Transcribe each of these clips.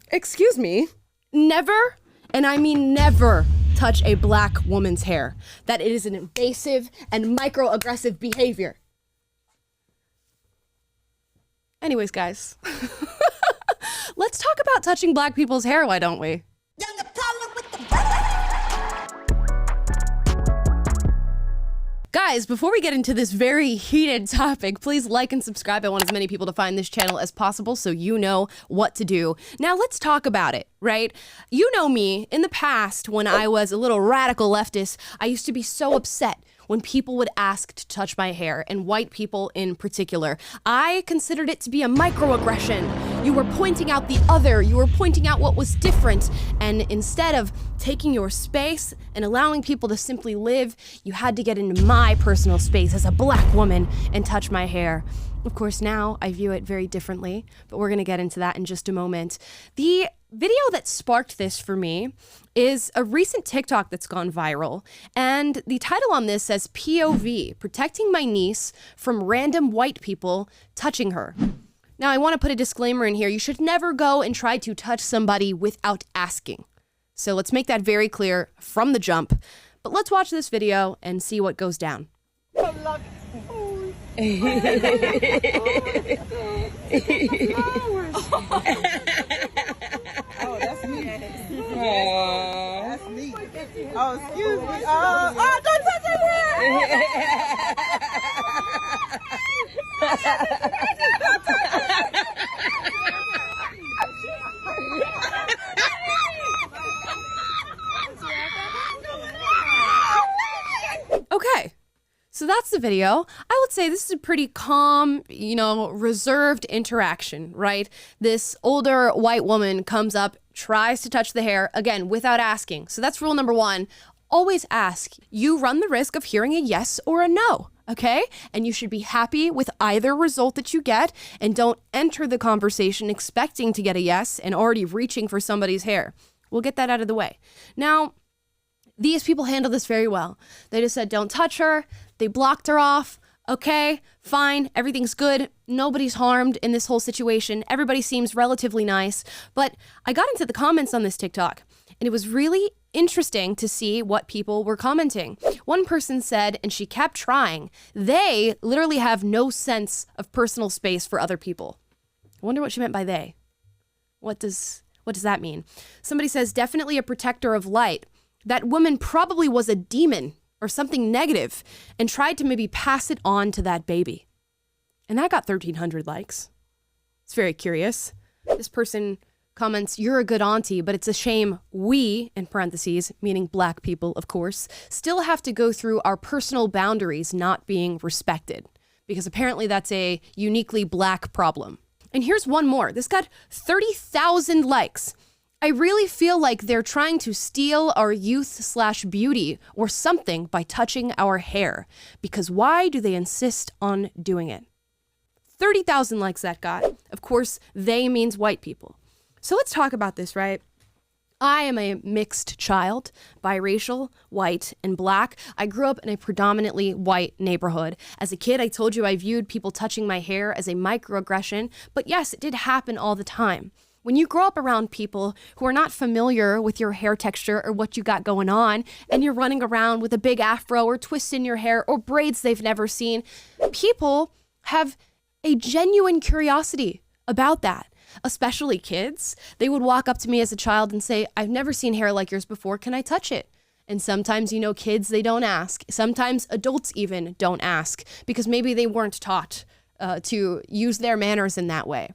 Excuse me, never, and I mean never, touch a black woman's hair. That it is an invasive and microaggressive behavior. Anyways, guys, let's talk about touching black people's hair, why don't we? Guys, before we get into this very heated topic, please like and subscribe. I want as many people to find this channel as possible so you know what to do. Now let's talk about it, right? You know me, in the past when I was a little radical leftist, I used to be so upset when people would ask to touch my hair, and white people in particular. I considered it to be a microaggression. You were pointing out the other, you were pointing out what was different, and instead of taking your space and allowing people to simply live, you had to get into my personal space as a black woman and touch my hair. Of course, now I view it very differently, but we're gonna get into that in just a moment. The video that sparked this for me is a recent TikTok that's gone viral, and the title on this says POV, protecting my niece from random white people touching her. Now, I want to put a disclaimer in here. You should never go and try to touch somebody without asking. So let's make that very clear from the jump. But let's watch this video and see what goes down. Oh, that's me. That's me. Oh, excuse me. Oh, don't touch her Okay. So that's the video. I would say this is a pretty calm, reserved interaction, right? This older white woman comes up, tries to touch the hair, again, without asking. So that's rule number one. Always ask. You run the risk of hearing a yes or a no, okay? And you should be happy with either result that you get, and don't enter the conversation expecting to get a yes and already reaching for somebody's hair. We'll get that out of the way. Now, these people handle this very well. They just said, don't touch her. They blocked her off. Okay, fine, everything's good. Nobody's harmed in this whole situation. Everybody seems relatively nice. But I got into the comments on this TikTok, and it was really interesting to see what people were commenting. One person said, and she kept trying, they literally have no sense of personal space for other people. I wonder what she meant by they. What does that mean? Somebody says, definitely a protector of light. That woman probably was a demon or something negative and tried to maybe pass it on to that baby. And that got 1,300 likes. It's very curious. This person comments, you're a good auntie, but it's a shame we, in parentheses, meaning black people, of course, still have to go through our personal boundaries not being respected. Because apparently that's a uniquely black problem. And here's one more. This got 30,000 likes. I really feel like they're trying to steal our youth/beauty or something by touching our hair. Because why do they insist on doing it? 30,000 likes that got. Of course, they means white people. So let's talk about this, right? I am a mixed child, biracial, white, and black. I grew up in a predominantly white neighborhood. As a kid, I told you I viewed people touching my hair as a microaggression, but yes, it did happen all the time. When you grow up around people who are not familiar with your hair texture or what you got going on, and you're running around with a big afro or twist in your hair or braids they've never seen, people have a genuine curiosity about that, especially kids. They would walk up to me as a child and say, I've never seen hair like yours before, can I touch it? And sometimes, kids, they don't ask. Sometimes adults even don't ask because maybe they weren't taught to use their manners in that way.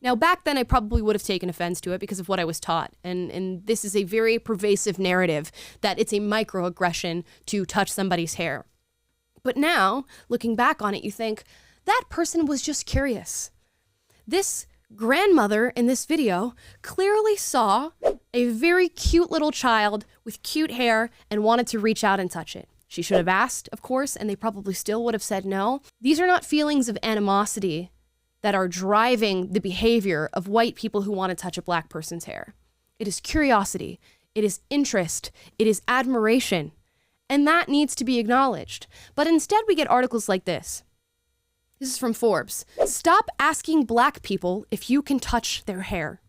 Now, back then, I probably would have taken offense to it because of what I was taught. And this is a very pervasive narrative that it's a microaggression to touch somebody's hair. But now, looking back on it, you think, that person was just curious. This grandmother in this video clearly saw a very cute little child with cute hair and wanted to reach out and touch it. She should have asked, of course, and they probably still would have said no. These are not feelings of animosity that are driving the behavior of white people who want to touch a black person's hair. It is curiosity, it is interest, it is admiration, and that needs to be acknowledged. But instead we get articles like this. This is from Forbes. Stop asking black people if you can touch their hair.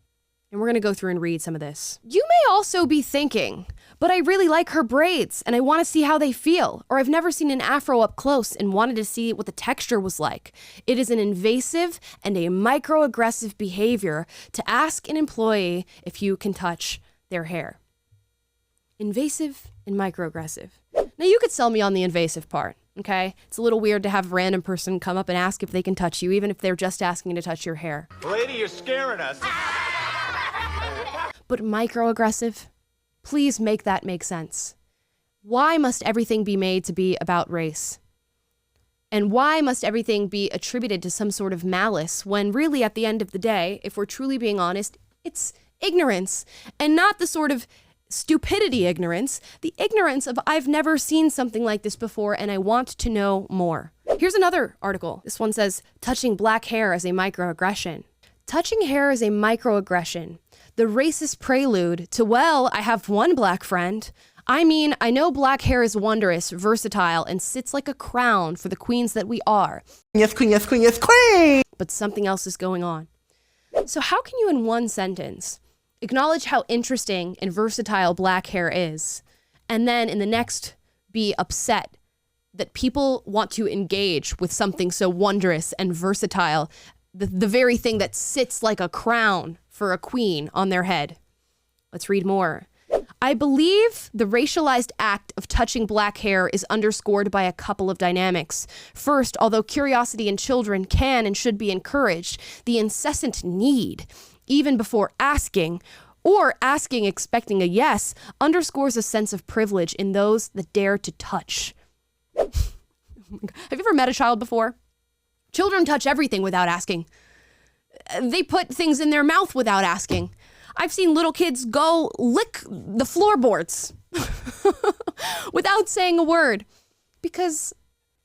And we're gonna go through and read some of this. You may also be thinking, but I really like her braids and I wanna see how they feel. Or I've never seen an afro up close and wanted to see what the texture was like. It is an invasive and a microaggressive behavior to ask an employee if you can touch their hair. Invasive and microaggressive. Now you could sell me on the invasive part, okay? It's a little weird to have a random person come up and ask if they can touch you, even if they're just asking to touch your hair. Lady, you're scaring us. But microaggressive? Please make that make sense. Why must everything be made to be about race? And why must everything be attributed to some sort of malice when really at the end of the day, if we're truly being honest, it's ignorance and not the sort of stupidity ignorance, the ignorance of I've never seen something like this before and I want to know more. Here's another article. This one says, touching black hair as a microaggression. Touching hair is a microaggression. The racist prelude to, well, I have one black friend. I mean, I know black hair is wondrous, versatile, and sits like a crown for the queens that we are. Yes, queen, yes, queen, yes, queen. But something else is going on. So how can you in one sentence acknowledge how interesting and versatile black hair is, and then in the next be upset that people want to engage with something so wondrous and versatile, the very thing that sits like a crown for a queen on their head? Let's read more. I believe the racialized act of touching black hair is underscored by a couple of dynamics. First, although curiosity in children can and should be encouraged, the incessant need, even before asking, or asking expecting a yes, underscores a sense of privilege in those that dare to touch. Have you ever met a child before? Children touch everything without asking. They put things in their mouth without asking. I've seen little kids go lick the floorboards without saying a word. Because,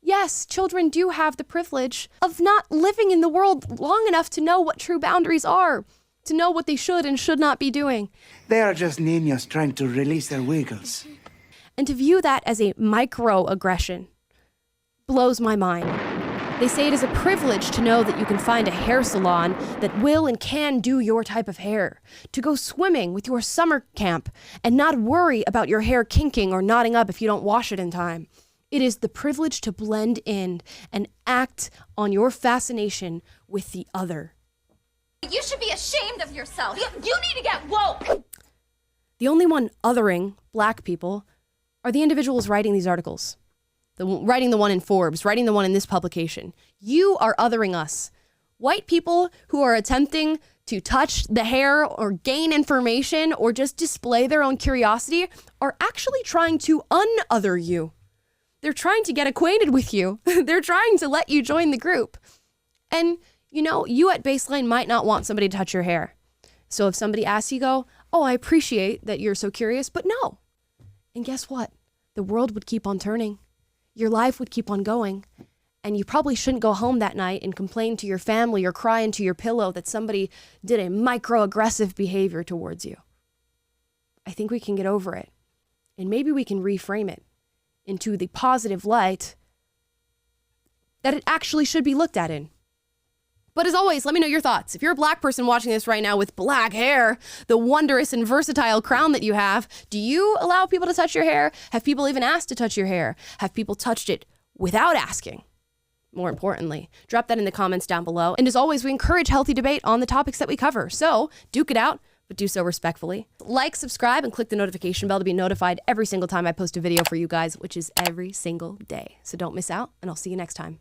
yes, children do have the privilege of not living in the world long enough to know what true boundaries are, to know what they should and should not be doing. They are just niños trying to release their wiggles. And to view that as a microaggression blows my mind. They say it is a privilege to know that you can find a hair salon that will and can do your type of hair, to go swimming with your summer camp and not worry about your hair kinking or knotting up if you don't wash it in time. It is the privilege to blend in and act on your fascination with the other. You should be ashamed of yourself. You need to get woke. The only one othering black people are the individuals writing these articles. Writing the one in Forbes, writing the one in this publication. You are othering us. White people who are attempting to touch the hair or gain information or just display their own curiosity are actually trying to un-other you. They're trying to get acquainted with you. They're trying to let you join the group. And, you know, you at Baseline might not want somebody to touch your hair. So if somebody asks you, go, oh, I appreciate that you're so curious, but no. And guess what? The world would keep on turning. Your life would keep on going, and you probably shouldn't go home that night and complain to your family or cry into your pillow that somebody did a microaggressive behavior towards you. I think we can get over it, and maybe we can reframe it into the positive light that it actually should be looked at in. But as always, let me know your thoughts. If you're a black person watching this right now with black hair, the wondrous and versatile crown that you have, do you allow people to touch your hair? Have people even asked to touch your hair? Have people touched it without asking? More importantly, drop that in the comments down below. And as always, we encourage healthy debate on the topics that we cover. So duke it out, but do so respectfully. Like, subscribe, and click the notification bell to be notified every single time I post a video for you guys, which is every single day. So don't miss out, and I'll see you next time.